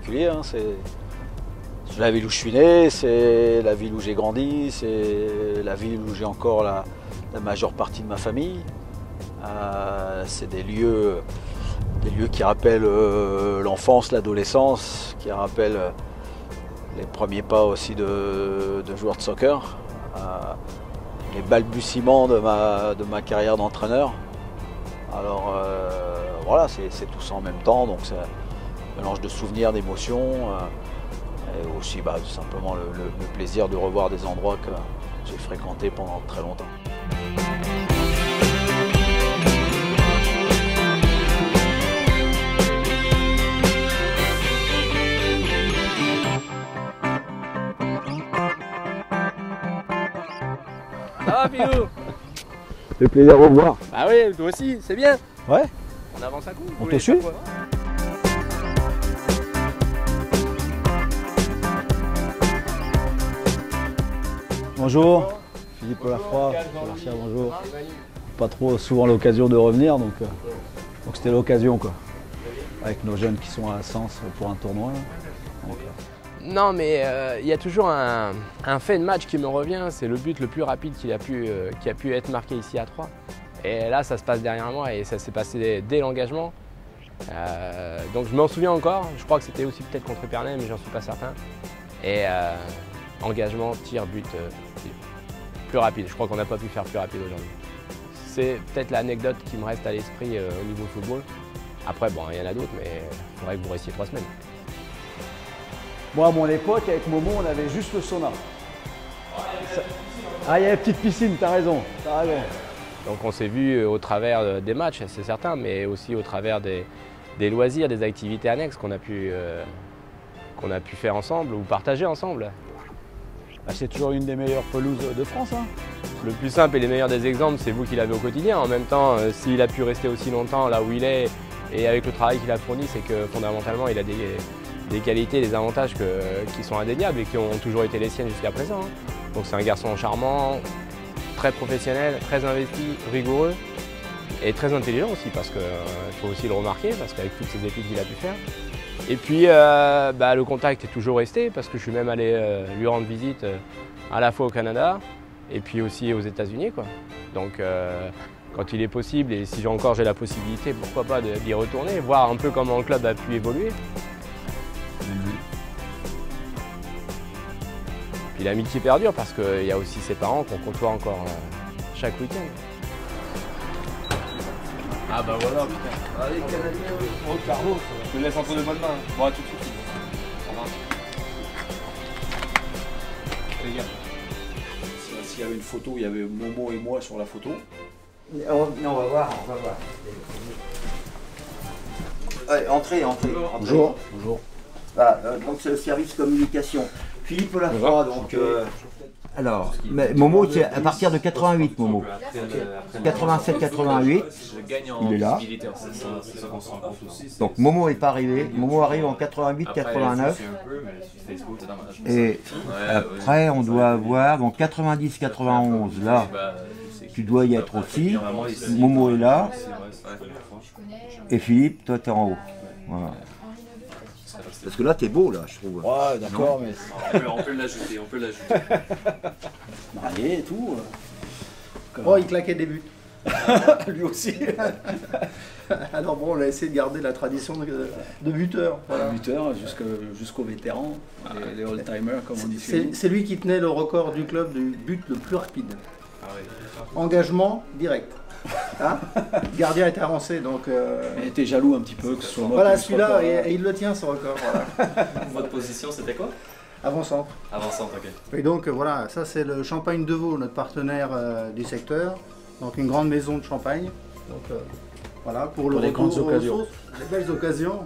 particulier. Hein. C'est la ville où je suis né, c'est la ville où j'ai grandi, c'est la ville où j'ai encore la majeure partie de ma famille. C'est des lieux qui rappellent l'enfance, l'adolescence, qui rappellent les premiers pas aussi de joueur de soccer, les balbutiements de ma carrière d'entraîneur. Alors voilà, c'est tout ça en même temps, donc c'est un mélange de souvenirs, d'émotions, et aussi tout simplement le plaisir de revoir des endroits que j'ai fréquentés pendant très longtemps. Ça va, Pilou? Ça fait plaisir de vous revoir. Ah oui, toi aussi, c'est bien. Ouais. On avance un coup. On te suit? Bonjour, Philippe Lafroy, bonjour. Pas trop souvent l'occasion de revenir, donc c'était l'occasion quoi. Avec nos jeunes qui sont à Sens pour un tournoi. Donc, non, mais il y a toujours un fait de match qui me revient, c'est le but le plus rapide qui a pu être marqué ici à Troyes. Et là, ça se passe derrière moi et ça s'est passé dès l'engagement. Donc je m'en souviens encore, je crois que c'était aussi peut-être contre Épernay, mais j'en suis pas certain. Et engagement, tir, but, plus rapide. Je crois qu'on n'a pas pu faire plus rapide aujourd'hui. C'est peut-être l'anecdote qui me reste à l'esprit au niveau football. Après, bon, il y en a d'autres, mais il faudrait que vous restiez 3 semaines. moi, à mon époque, avec Momo, on avait juste le sauna. Ah, il y a une petite piscine, t'as raison. Donc on s'est vu au travers des matchs, c'est certain, mais aussi au travers des loisirs, des activités annexes qu'on a pu faire ensemble ou partager ensemble. C'est toujours une des meilleures pelouses de France. Hein. Le plus simple et les meilleurs des exemples, c'est vous qui l'avez au quotidien. En même temps, s'il a pu rester aussi longtemps là où il est et avec le travail qu'il a fourni, c'est que fondamentalement, il a des qualités, des avantages qui sont indéniables et qui ont toujours été les siennes jusqu'à présent. Hein. Donc c'est un garçon charmant, très professionnel, très investi, rigoureux et très intelligent aussi parce qu'il faut aussi le remarquer parce qu'avec toutes ces études qu'il a pu faire. Et puis le contact est toujours resté parce que je suis même allé lui rendre visite à la fois au Canada et puis aussi aux États-Unis. Donc quand il est possible et si j'ai la possibilité, pourquoi pas d'y retourner, voir un peu comment le club a pu évoluer. Puis l'amitié perdure parce qu'il y a aussi ses parents qu'on côtoie encore chaque week-end. Ah bah voilà, putain. Allez, Canadien, oh Carlos, je te laisse entre de bonnes mains. Bon, à tout de suite. Fais gaffe. S'il y avait une photo, il y avait Momo et moi sur la photo. On va voir, Allez, entrez. Bonjour. Bonjour. Voilà, donc c'est le service communication. Philippe Lafroy, donc... Alors, Momo, c'est à partir de 88, Momo. 87-88, il est là. Donc Momo n'est pas arrivé. Momo arrive en 88-89. Et après, on doit avoir, donc 90-91, là, tu dois y être aussi. Momo est là. Et Philippe, toi, tu es en haut. Voilà. Parce que là, t'es beau, là, je trouve. Ouais, d'accord, mais... On peut l'ajouter, Marié et tout. Oh, il claquait des buts. Lui aussi. Alors bon, on a essayé de garder la tradition de buteur. Voilà. Buteur jusqu'aux vétérans, les old-timers, comme on dit. C'est lui qui tenait le record du club du but le plus rapide. Engagement direct. Hein, le gardien était avancé, donc... Il était jaloux un petit peu que ce soit moi. Voilà, celui-là, et il le tient, ce record. Voilà. Votre position, c'était quoi? Avant-centre. Avant-centre, ok. Et donc, voilà, ça c'est le Champagne de Vaud, notre partenaire du secteur. Donc, une grande maison de champagne. Donc, voilà, pour le les retour grandes occasions. Les belles occasions.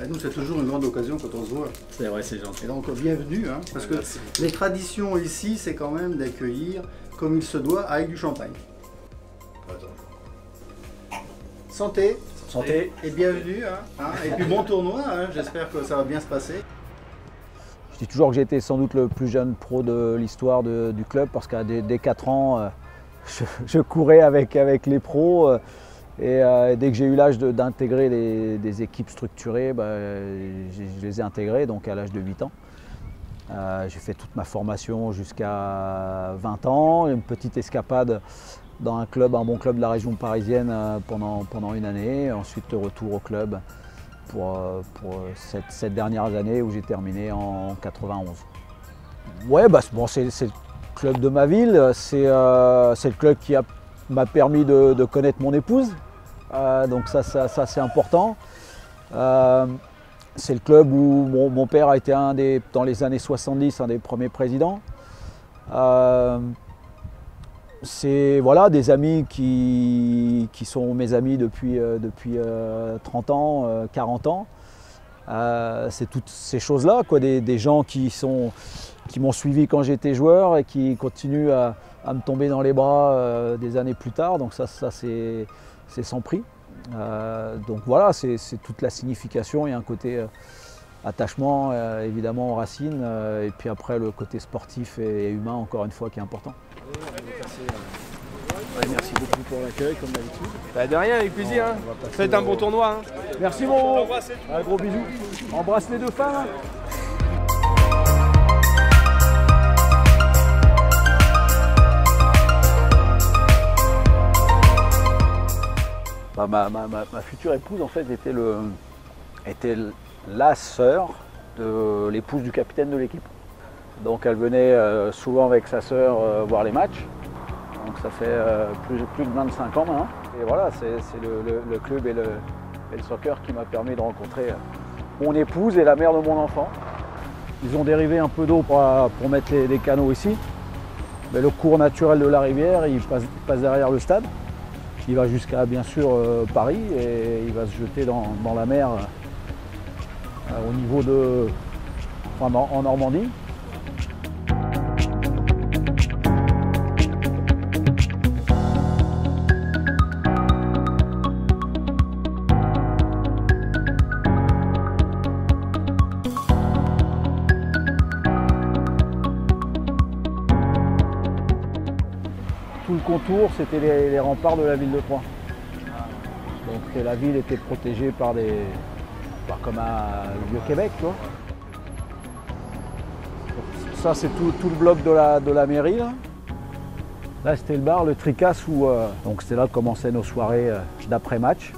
Et nous, c'est toujours une grande occasion quand on se voit. C'est vrai, c'est gentil. Et donc, bienvenue, hein, parce que les traditions ici, c'est quand même d'accueillir comme il se doit avec du champagne. Santé. Santé. Et bienvenue. Et puis bon tournoi, j'espère que ça va bien se passer. Je dis toujours que j'ai été sans doute le plus jeune pro de l'histoire du club parce qu'à dès 4 ans, je courais avec les pros. Et dès que j'ai eu l'âge d'intégrer des équipes structurées, je les ai intégrées donc à l'âge de 8 ans. J'ai fait toute ma formation jusqu'à 20 ans, une petite escapade dans un bon club de la région parisienne pendant une année. Ensuite retour au club pour cette dernières années où j'ai terminé en 91. Ouais, c'est le club de ma ville, c'est le club qui m'a permis de connaître mon épouse, donc ça c'est important. C'est le club où mon père a été dans les années 70 un des premiers présidents. C'est des amis qui sont mes amis depuis 30 ans, 40 ans. C'est toutes ces choses-là, des gens qui m'ont suivi quand j'étais joueur et qui continuent à me tomber dans les bras des années plus tard. Donc ça c'est sans prix. Donc voilà, c'est toute la signification. Il y a un côté attachement évidemment aux racines et puis après le côté sportif et humain encore une fois qui est important. Merci beaucoup pour l'accueil comme d'habitude. De rien, avec plaisir. Faites un bon tournoi. Merci mon gros bisous. Embrasse les deux femmes. Ma future épouse en fait était la sœur de l'épouse du capitaine de l'équipe. Donc elle venait souvent avec sa sœur voir les matchs. Donc ça fait plus de 25 ans maintenant. Et voilà, c'est le club et le soccer qui m'a permis de rencontrer mon épouse et la mère de mon enfant. Ils ont dérivé un peu d'eau pour mettre les canaux ici. Mais le cours naturel de la rivière, il passe derrière le stade. Il va jusqu'à bien sûr Paris et il va se jeter dans la mer au niveau en Normandie. Tout le contour, c'était les remparts de la ville de Troyes. Donc la ville était protégée comme le Vieux-Québec, tu vois. Ça c'est tout le bloc de la mairie. Là c'était le bar, le Tricasse, donc c'était là que commençaient nos soirées d'après-match,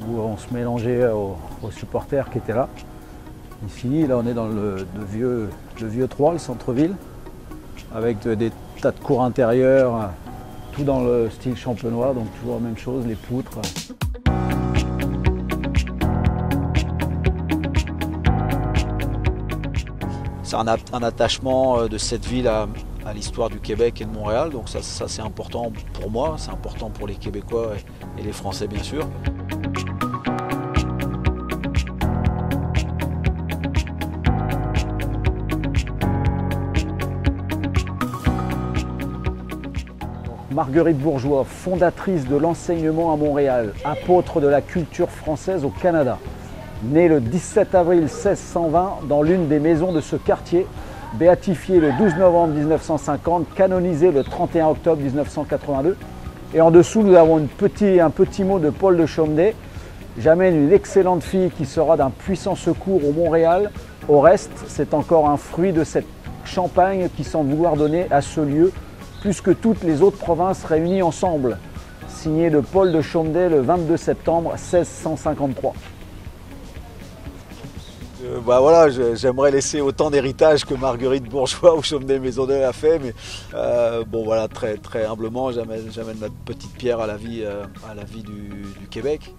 où on se mélangeait aux supporters qui étaient là. Ici, là on est dans le vieux Troyes, le centre-ville, avec des tas de cours intérieurs. Tout dans le style champenois, donc toujours la même chose, les poutres. C'est un attachement de cette ville à l'histoire du Québec et de Montréal, donc ça c'est important pour moi, c'est important pour les Québécois et les Français bien sûr. Marguerite Bourgeois, fondatrice de l'enseignement à Montréal, apôtre de la culture française au Canada. Née le 17 avril 1620 dans l'une des maisons de ce quartier, béatifiée le 12 novembre 1950, canonisée le 31 octobre 1982. Et en dessous, nous avons un petit mot de Paul de Chaumeday. J'amène une excellente fille qui sera d'un puissant secours au Montréal. Au reste, c'est encore un fruit de cette Champagne qui semble vouloir donner à ce lieu plus que toutes les autres provinces réunies ensemble. Signé de Paul de Chaumeday le 22 septembre 1653. Voilà, j'aimerais laisser autant d'héritage que Marguerite Bourgeois ou Chaumeday Maisonneuve a fait, mais bon voilà, très humblement, j'amène ma petite pierre à la vie du Québec.